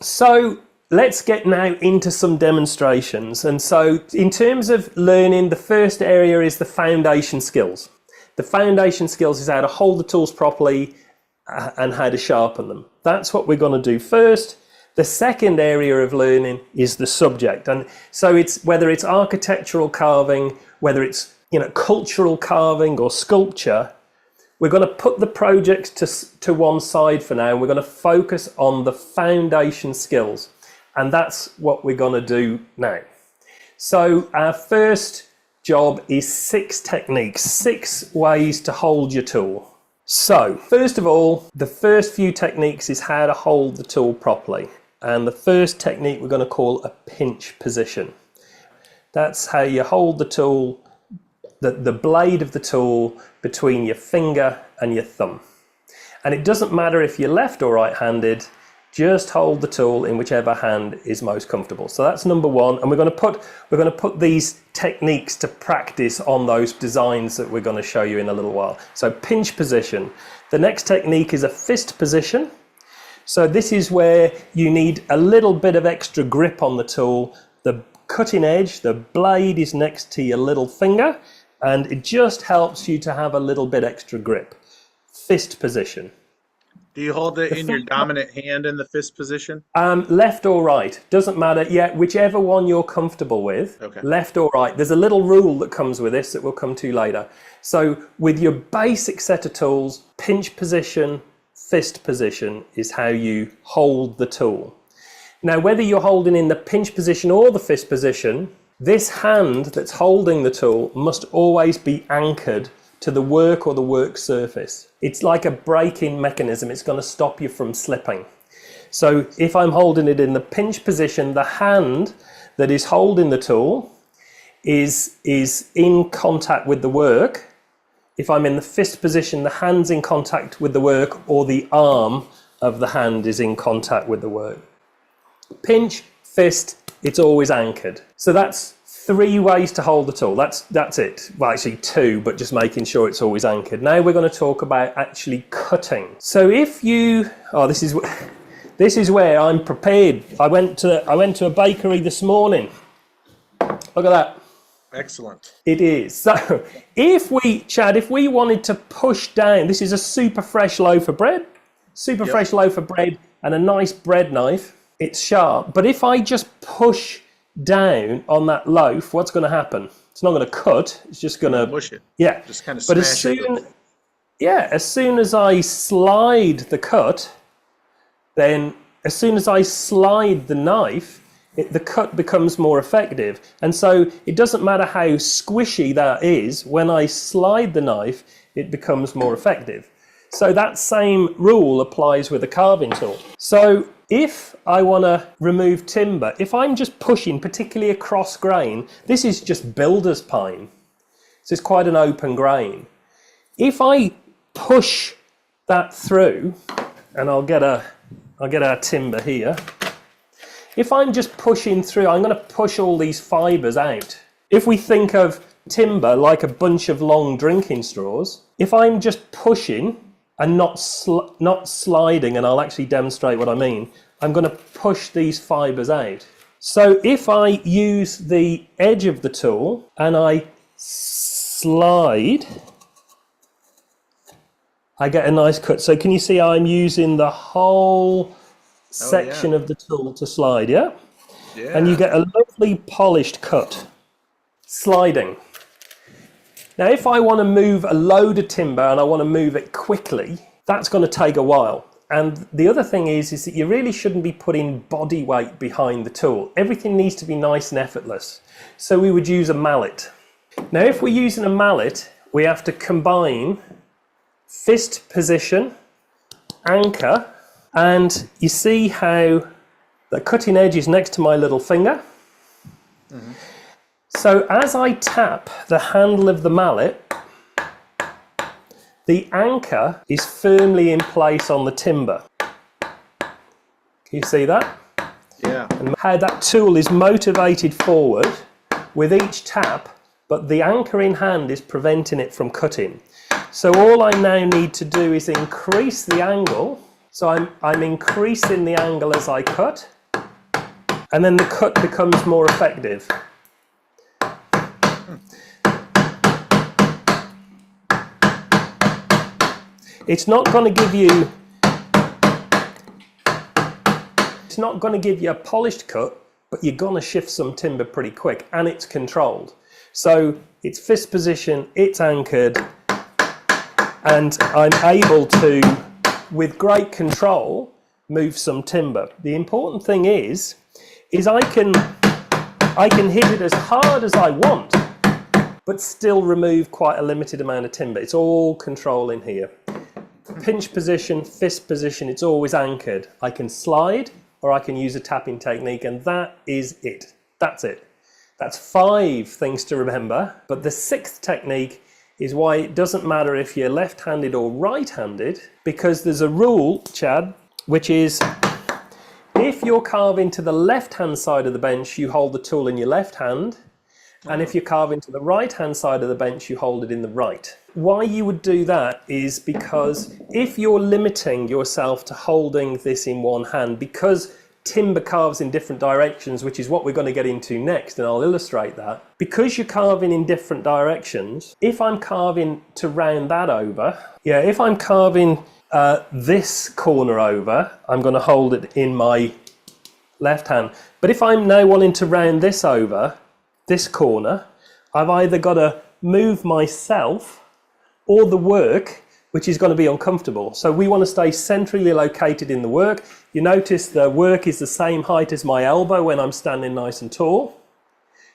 So let's get now into some demonstrations. And so in terms of learning, the first area is the foundation skills. The foundation skills is how to hold the tools properly and how to sharpen them. That's what we're going to do first. The second area of learning is the subject. And so it's whether it's architectural carving, whether it's cultural carving or sculpture, we're going to put the project to one side for now, and we're going to focus on the foundation skills. And that's what we're going to do now. So our first job is 6 techniques, 6 ways to hold your tool. So first of all, the first few techniques is how to hold the tool properly. And the first technique we're going to call a pinch position. That's how you hold the tool, the blade of the tool between your finger and your thumb. And it doesn't matter if you're left or right-handed, just hold the tool in whichever hand is most comfortable. So that's number 1, and we're going to put these techniques to practice on those designs that we're going to show you in a little while. So pinch position. The next technique is a fist position. So this is where you need a little bit of extra grip on the tool. The cutting edge, the blade is next to your little finger, and it just helps you to have a little bit extra grip. Fist position. Do you hold it in your dominant hand in the fist position? Left or right, doesn't matter. Yeah, whichever one you're comfortable with, okay. Left or right. There's a little rule that comes with this that we'll come to later. So with your basic set of tools, pinch position, fist position is how you hold the tool. Now, whether you're holding in the pinch position or the fist position, this hand that's holding the tool must always be anchored to the work or the work surface. It's like a braking mechanism. It's going to stop you from slipping. So if I'm holding it in the pinch position, the hand that is holding the tool is in contact with the work. If I'm in the fist position, the hand's in contact with the work, or the arm of the hand is in contact with the work. Pinch, fist, it's always anchored. So that's 3 ways to hold the tool. That's it. Well, actually 2, but just making sure it's always anchored. Now we're going to talk about actually cutting. So if you, this is where I'm prepared. I went to a bakery this morning. Look at that. Excellent. It is. So if we wanted to push down, this is a super fresh loaf of bread, fresh loaf of bread and a nice bread knife. It's sharp. But if I just push down on that loaf, what's going to happen? It's not going to cut. It's just going to push it. Yeah. Just kind of but smash as soon as I slide the cut, then as soon as I slide the knife, the cut becomes more effective. And so it doesn't matter how squishy that is, when I slide the knife, it becomes more effective. So that same rule applies with a carving tool. So if I want to remove timber, if I'm just pushing, particularly across grain, this is just builder's pine. So it's quite an open grain. If I push that through, and I'll get our timber here. If I'm just pushing through, I'm going to push all these fibres out. If we think of timber like a bunch of long drinking straws, if I'm just pushing and not sliding, and I'll actually demonstrate what I mean, I'm going to push these fibres out. So if I use the edge of the tool and I slide, I get a nice cut. So can you see I'm using the whole section of the tool to slide, yeah? And you get a lovely polished cut. Sliding. Now, if I want to move a load of timber and I want to move it quickly, that's going to take a while. And the other thing is that you really shouldn't be putting body weight behind the tool. Everything needs to be nice and effortless. So we would use a mallet. Now, if we're using a mallet, we have to combine fist position, anchor, and you see how the cutting edge is next to my little finger. Mm-hmm. So as I tap the handle of the mallet, the anchor is firmly in place on the timber. Can you see that? Yeah. And how that tool is motivated forward with each tap, but the anchor in hand is preventing it from cutting. So all I now need to do is increase the angle. So I'm increasing the angle as I cut, and then the cut becomes more effective. It's not going to give you a polished cut, but you're going to shift some timber pretty quick, and it's controlled. So it's fist position, it's anchored, and I'm able to, with great control, move some timber. The important thing is I can hit it as hard as I want, but still remove quite a limited amount of timber. It's all control in here. Pinch position, fist position, it's always anchored. I can slide or I can use a tapping technique, and that is it. That's it. That's 5 things to remember, but the 6th technique is why it doesn't matter if you're left-handed or right-handed, because there's a rule, Chad, which is if you're carving to the left-hand side of the bench, you hold the tool in your left hand, and if you're carving to the right-hand side of the bench, you hold it in the right. Why you would do that is because if you're limiting yourself to holding this in one hand, because timber carves in different directions, which is what we're going to get into next, and I'll illustrate that. Because you're carving in different directions, if I'm carving to round that over, if I'm carving this corner over, I'm going to hold it in my left hand. But if I'm now wanting to round this over, this corner, I've either got to move myself or the work, which is going to be uncomfortable. So we want to stay centrally located in the work. You notice the work is the same height as my elbow when I'm standing nice and tall.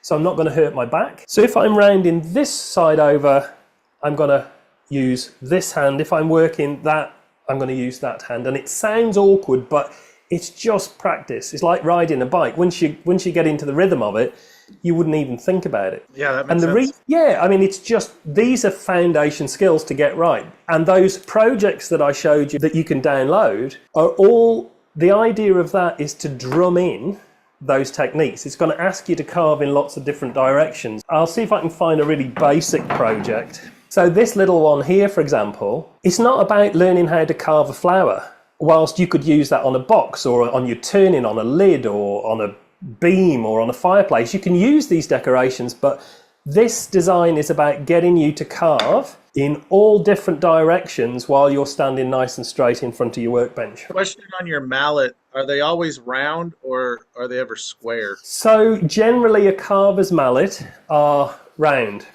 So I'm not going to hurt my back. So if I'm rounding this side over, I'm going to use this hand. If I'm working that, I'm going to use that hand. And it sounds awkward, but it's just practice. It's like riding a bike. Once you get into the rhythm of it, you wouldn't even think about it. Yeah, that makes sense. I mean, it's just, these are foundation skills to get right. And those projects that I showed you that you can download are all, the idea of that is to drum in those techniques. It's going to ask you to carve in lots of different directions. I'll see if I can find a really basic project. So this little one here, for example, it's not about learning how to carve a flower, whilst you could use that on a box or on your turning on a lid or on a beam or on a fireplace. You can use these decorations, but this design is about getting you to carve in all different directions while you're standing nice and straight in front of your workbench. Question on your mallet, are they always round or are they ever square? So generally a carver's mallet are round.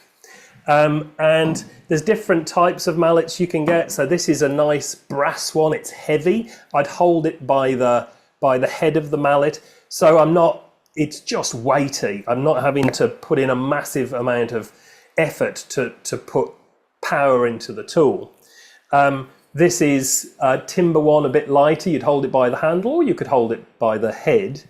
And there's different types of mallets you can get. So this is a nice brass one, it's heavy. I'd hold it by the head of the mallet. So it's just weighty. I'm not having to put in a massive amount of effort to put power into the tool. This is timber one, a bit lighter. You'd hold it by the handle, or you could hold it by the head.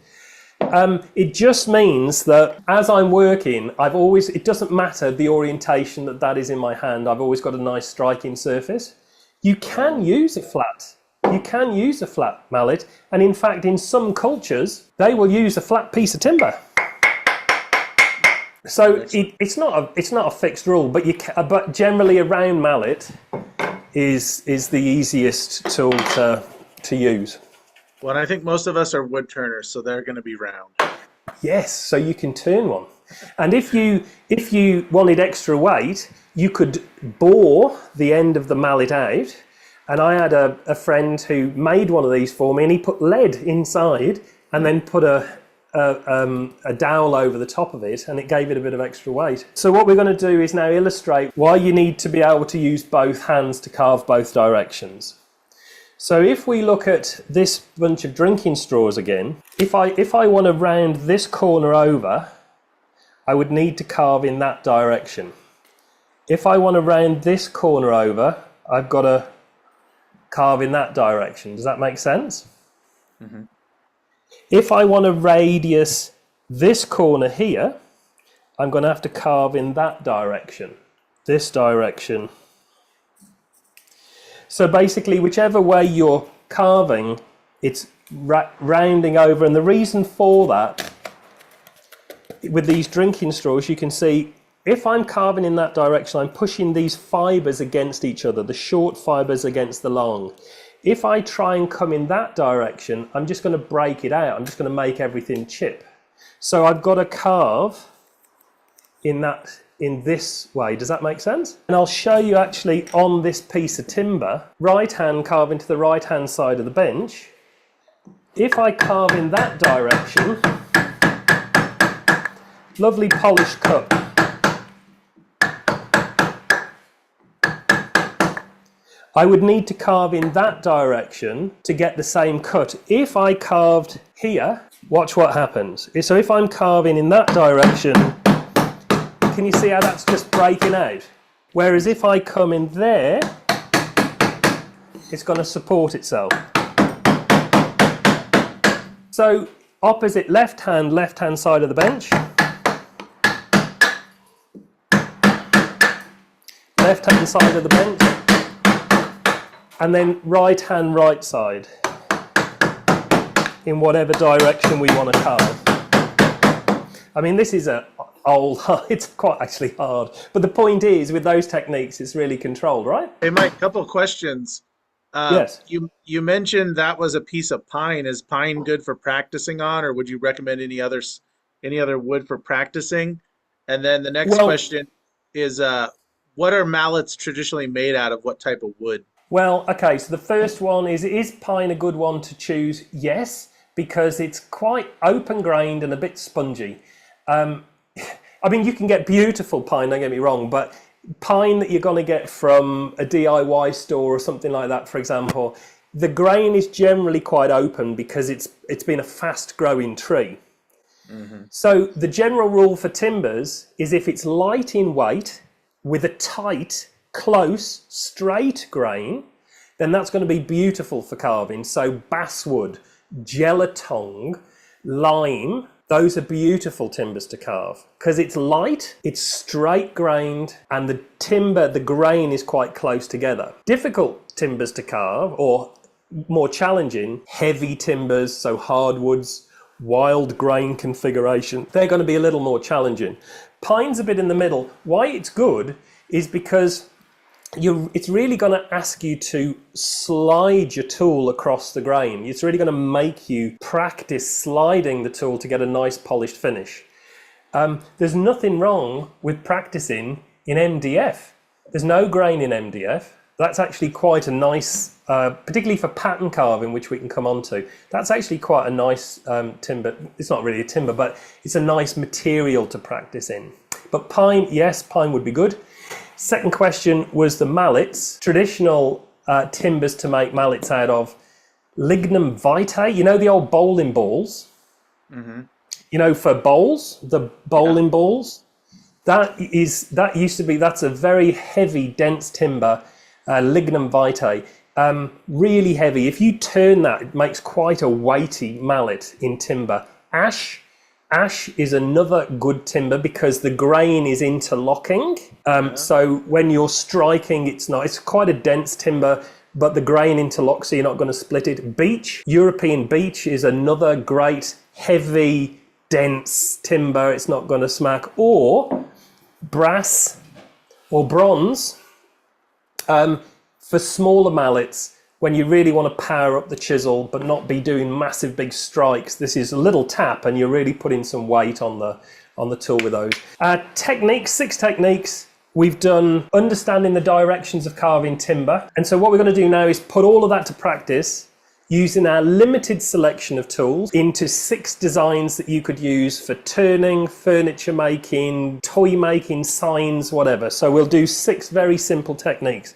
It just means that as I'm working, it doesn't matter the orientation that is in my hand, I've always got a nice striking surface. You can use a flat. You can use a flat mallet, and in fact in some cultures they will use a flat piece of timber. So it's not a fixed rule, but generally a round mallet is the easiest tool to use. Well, I think most of us are wood turners, so they're going to be round. Yes, so you can turn one. And if you wanted extra weight, you could bore the end of the mallet out. And I had a friend who made one of these for me, and he put lead inside and then put a dowel over the top of it, and it gave it a bit of extra weight. So what we're going to do is now illustrate why you need to be able to use both hands to carve both directions. So if we look at this bunch of drinking straws again, if I want to round this corner over, I would need to carve in that direction. If I want to round this corner over, I've got to carve in that direction. Does that make sense? Mm-hmm. If I want to radius this corner here, I'm going to have to carve in that direction, this direction. So basically, whichever way you're carving, it's rounding over. And the reason for that, with these drinking straws, you can see if I'm carving in that direction, I'm pushing these fibres against each other, the short fibres against the long. If I try and come in that direction, I'm just going to break it out. I'm just going to make everything chip. So I've got to carve in this way. Does that make sense? And I'll show you actually on this piece of timber, right hand carve into the right hand side of the bench. If I carve in that direction, lovely polished cut. I would need to carve in that direction to get the same cut. If I carved here, watch what happens. So if I'm carving in that direction, can you see how that's just breaking out? Whereas if I come in there, it's going to support itself. So opposite left hand side of the bench. Left hand side of the bench. And then right hand, right side, in whatever direction we want to carve. I mean, this is it's quite actually hard. But the point is, with those techniques, it's really controlled, right? Hey, Mike, couple of questions. Yes. You mentioned that was a piece of pine. Is pine good for practicing on, or would you recommend any other wood for practicing? And then the next question is, what are mallets traditionally made out of? What type of wood? Well, okay, so the first one is pine a good one to choose? Yes, because it's quite open-grained and a bit spongy. I mean, you can get beautiful pine, don't get me wrong, but pine that you're going to get from a DIY store or something like that, for example, the grain is generally quite open because it's been a fast-growing tree. Mm-hmm. So the general rule for timbers is if it's light in weight with a tight, close, straight grain, then that's going to be beautiful for carving. So basswood, gelatong, lime, those are beautiful timbers to carve because it's light, it's straight grained, and the timber, the grain is quite close together. Difficult timbers to carve, or more challenging, heavy timbers, so hardwoods, wild grain configuration, they're going to be a little more challenging. Pine's a bit in the middle. Why it's good is because it's really going to ask you to slide your tool across the grain. It's really going to make you practice sliding the tool to get a nice polished finish. There's nothing wrong with practicing in MDF. There's no grain in MDF. That's actually quite a nice, particularly for pattern carving, which we can come on to. That's actually quite a nice timber. It's not really a timber, but it's a nice material to practice in. But pine, yes, pine would be good. Second question was the mallets. Traditional timbers to make mallets out of: lignum vitae. You know the old bowling balls? Mm-hmm. You know, for bowls, the bowling balls? That's a very heavy, dense timber, lignum vitae. Really heavy. If you turn that, it makes quite a weighty mallet in timber. Ash is another good timber because the grain is interlocking. So when you're striking, it's quite a dense timber, but the grain interlocks, so you're not going to split it. Beech, European beech, is another great, heavy, dense timber. It's not going to smack. Or brass or bronze for smaller mallets. When you really want to power up the chisel but not be doing massive big strikes, this is a little tap and you're really putting some weight on the tool with those. Techniques, 6 techniques. We've done understanding the directions of carving timber. And so what we're going to do now is put all of that to practice using our limited selection of tools into 6 designs that you could use for turning, furniture making, toy making, signs, whatever. So we'll do 6 very simple techniques.